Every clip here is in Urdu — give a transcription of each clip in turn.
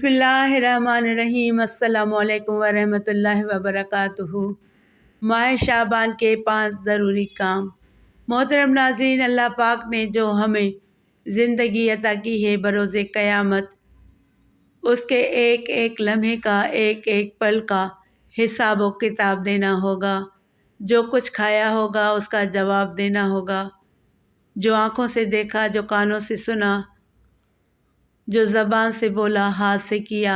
بسم اللہ الرحمن الرحیم۔ السلام علیکم ورحمۃ اللہ وبرکاتہ۔ ماہ شعبان کے 5 ضروری کام۔ محترم ناظرین، اللہ پاک نے جو ہمیں زندگی عطا کی ہے، بروز قیامت اس کے ایک ایک لمحے کا، ایک ایک پل کا حساب و کتاب دینا ہوگا۔ جو کچھ کھایا ہوگا اس کا جواب دینا ہوگا۔ جو آنکھوں سے دیکھا، جو کانوں سے سنا، جو زبان سے بولا، ہاتھ سے کیا،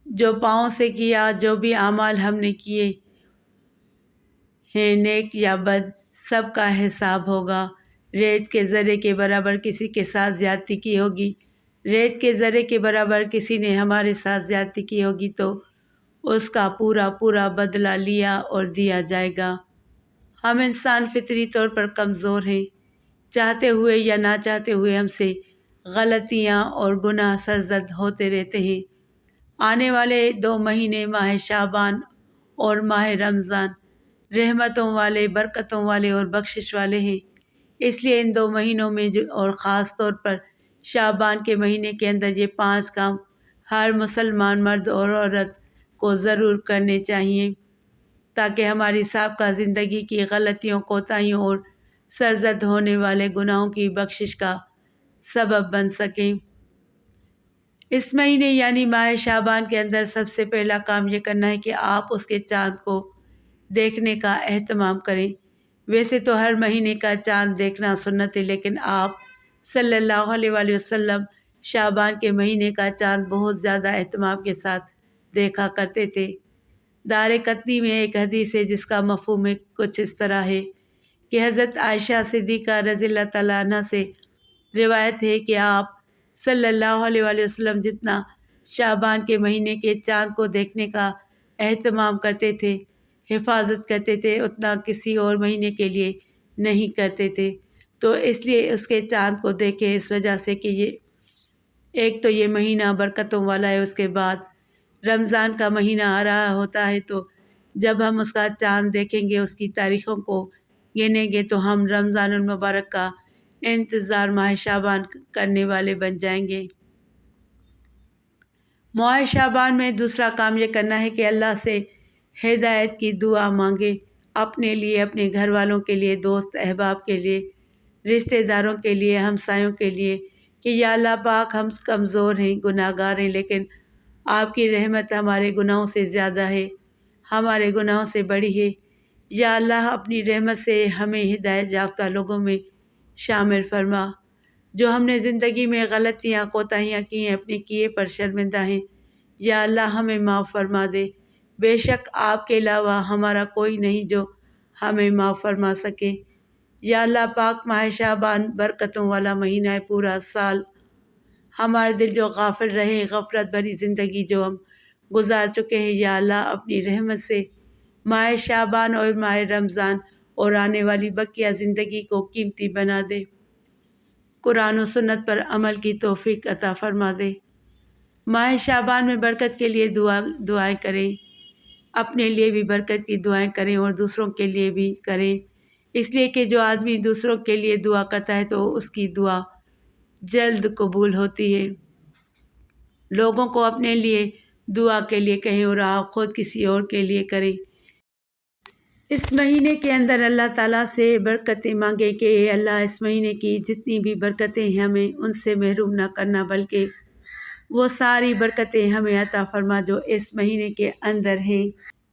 جو پاؤں سے کیا، جو بھی اعمال ہم نے کیے ہیں نیک یا بد، سب کا حساب ہوگا۔ ریت کے ذرے کے برابر کسی کے ساتھ زیادتی کی ہوگی، ریت کے ذرے کے برابر کسی نے ہمارے ساتھ زیادتی کی ہوگی تو اس کا پورا پورا بدلہ لیا اور دیا جائے گا۔ ہم انسان فطری طور پر کمزور ہیں، چاہتے ہوئے یا نہ چاہتے ہوئے ہم سے غلطیاں اور گناہ سرزد ہوتے رہتے ہیں۔ آنے والے 2 مہینے ماہ شعبان اور ماہ رمضان رحمتوں والے، برکتوں والے اور بخشش والے ہیں۔ اس لیے ان 2 مہینوں میں اور خاص طور پر شعبان کے مہینے کے اندر یہ 5 کام ہر مسلمان مرد اور عورت کو ضرور کرنے چاہیے تاکہ ہماری سابقہ زندگی کی غلطیوں، کوتاہیوں اور سرزد ہونے والے گناہوں کی بخشش کا سبب بن سکیں۔ اس مہینے یعنی ماہ شعبان کے اندر سب سے پہلا کام یہ کرنا ہے کہ آپ اس کے چاند کو دیکھنے کا اہتمام کریں۔ ویسے تو ہر مہینے کا چاند دیکھنا سنت ہے، لیکن آپ صلی اللہ علیہ وآلہ وسلم شعبان کے مہینے کا چاند بہت زیادہ اہتمام کے ساتھ دیکھا کرتے تھے۔ دار قطنی میں ایک حدیث ہے جس کا مفہوم کچھ اس طرح ہے کہ حضرت عائشہ صدیقہ رضی اللہ تعالیٰ عنہ سے روایت ہے کہ آپ صلی اللہ علیہ وآلہ وسلم جتنا شعبان کے مہینے کے چاند کو دیکھنے کا اہتمام کرتے تھے، حفاظت کرتے تھے، اتنا کسی اور مہینے کے لیے نہیں کرتے تھے۔ تو اس لیے اس کے چاند کو دیکھیں، اس وجہ سے کہ ایک تو یہ مہینہ برکتوں والا ہے، اس کے بعد رمضان کا مہینہ آ رہا ہوتا ہے، تو جب ہم اس کا چاند دیکھیں گے، اس کی تاریخوں کو گنیں گے تو ہم رمضان المبارک کا انتظار ماہ شعبان کرنے والے بن جائیں گے۔ ماہ شعبان میں دوسرا کام یہ کرنا ہے کہ اللہ سے ہدایت کی دعا مانگے، اپنے لیے، اپنے گھر والوں کے لیے، دوست احباب کے لیے، رشتہ داروں کے لیے، ہمسایوں کے لیے کہ یا اللہ پاک، ہم کمزور ہیں، گناہ گار ہیں، لیکن آپ کی رحمت ہمارے گناہوں سے زیادہ ہے، ہمارے گناہوں سے بڑی ہے۔ یا اللہ اپنی رحمت سے ہمیں ہدایت یافتہ لوگوں میں شامل فرما۔ جو ہم نے زندگی میں غلطیاں، کوتاہیاں کی ہیں، اپنے کیے پر شرمندہ ہیں، یا اللہ ہمیں معاف فرما دے۔ بے شک آپ کے علاوہ ہمارا کوئی نہیں جو ہمیں معاف فرما سکے۔ یا اللہ پاک، ماہ شعبان برکتوں والا مہینہ ہے، پورا سال ہمارے دل جو غافل رہے، غفلت بھری زندگی جو ہم گزار چکے ہیں، یا اللہ اپنی رحمت سے ماہ شعبان اور ماہ رمضان اور آنے والی بقیہ زندگی کو قیمتی بنا دے، قرآن و سنت پر عمل کی توفیق عطا فرما دے۔ ماہ شعبان میں برکت کے لیے دعائیں کریں، اپنے لیے بھی برکت کی دعائیں کریں اور دوسروں کے لیے بھی کریں، اس لیے کہ جو آدمی دوسروں کے لیے دعا کرتا ہے تو اس کی دعا جلد قبول ہوتی ہے۔ لوگوں کو اپنے لیے دعا کے لیے کہیں اور آپ خود کسی اور کے لیے کریں۔ اس مہینے کے اندر اللہ تعالیٰ سے برکتیں مانگیں کہ اے اللہ، اس مہینے کی جتنی بھی برکتیں ہیں ہمیں ان سے محروم نہ کرنا، بلکہ وہ ساری برکتیں ہمیں عطا فرما جو اس مہینے کے اندر ہیں۔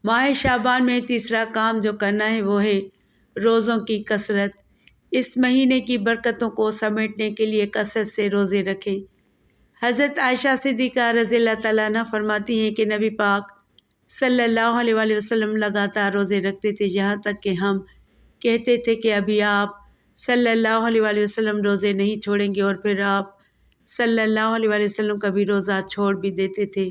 ماہ شعبان میں تیسرا کام جو کرنا ہے وہ ہے روزوں کی کثرت۔ اس مہینے کی برکتوں کو سمیٹنے کے لیے کثرت سے روزے رکھیں۔ حضرت عائشہ صدیقہ رضی اللہ تعالیٰ عنہ فرماتی ہیں کہ نبی پاک صلی اللہ علیہ وآلہ وسلم لگاتار روزے رکھتے تھے، یہاں تک کہ ہم کہتے تھے کہ ابھی آپ صلی اللہ علیہ وآلہ وسلم روزے نہیں چھوڑیں گے، اور پھر آپ صلی اللہ علیہ وآلہ وسلم کبھی روزہ چھوڑ بھی دیتے تھے۔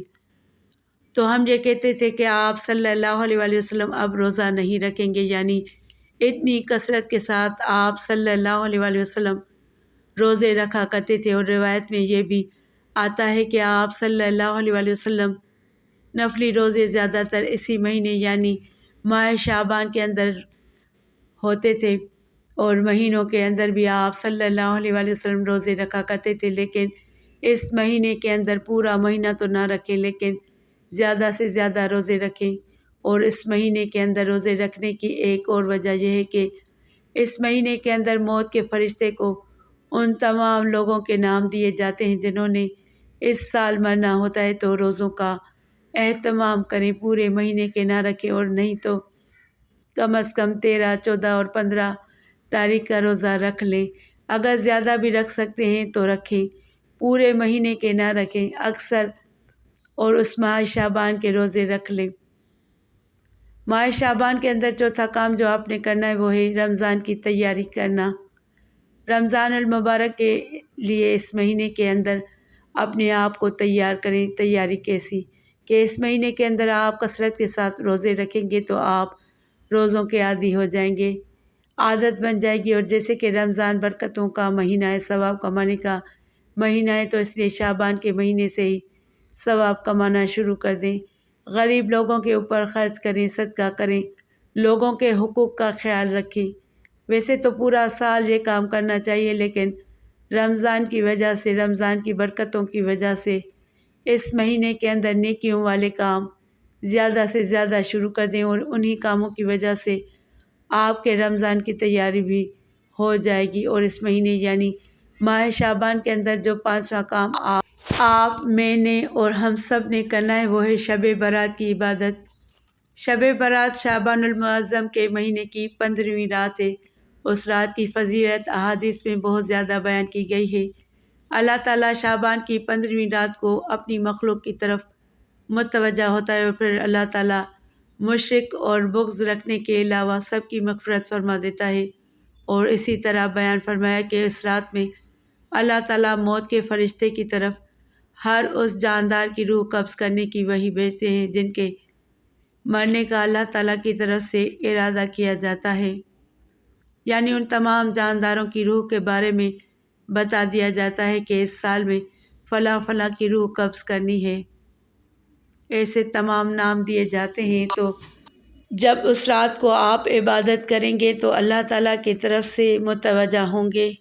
تو ہم یہ کہتے تھے کہ آپ صلی اللہ علیہ وآلہ وسلم اب روزہ نہیں رکھیں گے، یعنی اتنی کثرت کے ساتھ آپ صلی اللہ علیہ وآلہ وسلم روزے رکھا کرتے تھے۔ اور روایت میں یہ بھی آتا ہے کہ آپ صلی اللہ علیہ وآلہ وسلم نفلی روزے زیادہ تر اسی مہینے یعنی ماہ شعبان کے اندر ہوتے تھے، اور مہینوں کے اندر بھی آپ صلی اللہ علیہ وآلہ وسلم روزے رکھا کرتے تھے، لیکن اس مہینے کے اندر پورا مہینہ تو نہ رکھیں لیکن زیادہ سے زیادہ روزے رکھیں۔ اور اس مہینے کے اندر روزے رکھنے کی ایک اور وجہ یہ ہے کہ اس مہینے کے اندر موت کے فرشتے کو ان تمام لوگوں کے نام دیے جاتے ہیں جنہوں نے اس سال مرنا ہوتا ہے، تو روزوں کا اہتمام کریں، پورے مہینے کے نہ رکھیں اور نہیں تو کم از کم 13، 14 اور 15 تاریخ کا روزہ رکھ لیں۔ اگر زیادہ بھی رکھ سکتے ہیں تو رکھیں، پورے مہینے کے نہ رکھیں اکثر، اور اس ماہ شعبان کے روزے رکھ لیں۔ ماہ شعبان کے اندر چوتھا کام جو آپ نے کرنا ہے وہ ہے رمضان کی تیاری کرنا۔ رمضان المبارک کے لیے اس مہینے کے اندر اپنے آپ کو تیار کریں۔ تیاری کیسی کہ اس مہینے کے اندر آپ کثرت کے ساتھ روزے رکھیں گے تو آپ روزوں کے عادی ہو جائیں گے، عادت بن جائے گی۔ اور جیسے کہ رمضان برکتوں کا مہینہ ہے، ثواب کمانے کا مہینہ ہے، تو اس لیے شعبان کے مہینے سے ہی ثواب کمانا شروع کر دیں۔ غریب لوگوں کے اوپر خرچ کریں، صدقہ کریں، لوگوں کے حقوق کا خیال رکھیں۔ ویسے تو پورا سال یہ کام کرنا چاہیے لیکن رمضان کی وجہ سے، رمضان کی برکتوں کی وجہ سے اس مہینے کے اندر نیکیوں والے کام زیادہ سے زیادہ شروع کر دیں، اور انہی کاموں کی وجہ سے آپ کے رمضان کی تیاری بھی ہو جائے گی۔ اور اس مہینے یعنی ماہ شعبان کے اندر جو 5واں کام آپ میں نے اور ہم سب نے کرنا ہے وہ ہے شب برات کی عبادت۔ شب برات شعبان المعظم کے مہینے کی 15ویں رات ہے۔ اس رات کی فضیلت احادیث میں بہت زیادہ بیان کی گئی ہے۔ اللہ تعالیٰ شعبان کی 15ویں رات کو اپنی مخلوق کی طرف متوجہ ہوتا ہے، اور پھر اللہ تعالیٰ مشرک اور بغض رکھنے کے علاوہ سب کی مغفرت فرما دیتا ہے۔ اور اسی طرح بیان فرمایا کہ اس رات میں اللہ تعالیٰ موت کے فرشتے کی طرف ہر اس جاندار کی روح قبض کرنے کی وحی بھیجتے ہیں جن کے مرنے کا اللہ تعالیٰ کی طرف سے ارادہ کیا جاتا ہے، یعنی ان تمام جانداروں کی روح کے بارے میں بتا دیا جاتا ہے کہ اس سال میں فلاں فلاں کی روح قبض کرنی ہے، ایسے تمام نام دیے جاتے ہیں۔ تو جب اس رات کو آپ عبادت کریں گے تو اللہ تعالیٰ کی طرف سے متوجہ ہوں گے،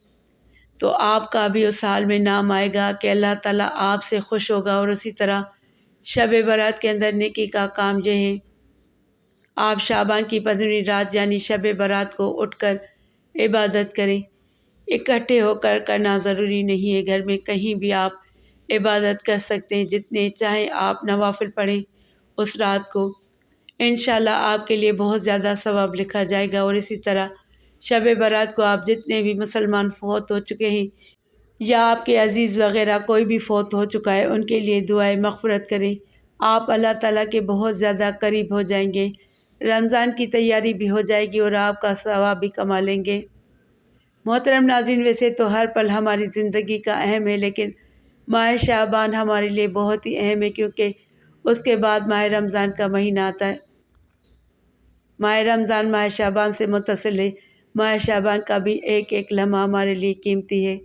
تو آپ کا بھی اس حال میں نام آئے گا کہ اللہ تعالیٰ آپ سے خوش ہوگا۔ اور اسی طرح شب برات کے اندر نیکی کا کام یہ ہے، آپ شعبان کی 15ویں رات یعنی شب برات کو اٹھ کر عبادت کریں۔ اکٹھے ہو کر کرنا ضروری نہیں ہے، گھر میں کہیں بھی آپ عبادت کر سکتے ہیں، جتنے چاہیں آپ نوافل پڑھیں اس رات کو، انشاءاللہ آپ کے لیے بہت زیادہ ثواب لکھا جائے گا۔ اور اسی طرح شب برات کو آپ جتنے بھی مسلمان فوت ہو چکے ہیں یا آپ کے عزیز وغیرہ کوئی بھی فوت ہو چکا ہے ان کے لیے دعائے مغفرت کریں، آپ اللہ تعالیٰ کے بہت زیادہ قریب ہو جائیں گے، رمضان کی تیاری بھی ہو جائے گی اور آپ کا ثواب بھی کما لیں گے۔ محترم ناظرین، ویسے تو ہر پل ہماری زندگی کا اہم ہے لیکن ماہ شعبان ہمارے لیے بہت ہی اہم ہے، کیونکہ اس کے بعد ماہ رمضان کا مہینہ آتا ہے۔ ماہ رمضان ماہ شعبان سے متصل ہے، ماہ شعبان کا بھی ایک ایک لمحہ ہمارے لیے قیمتی ہے۔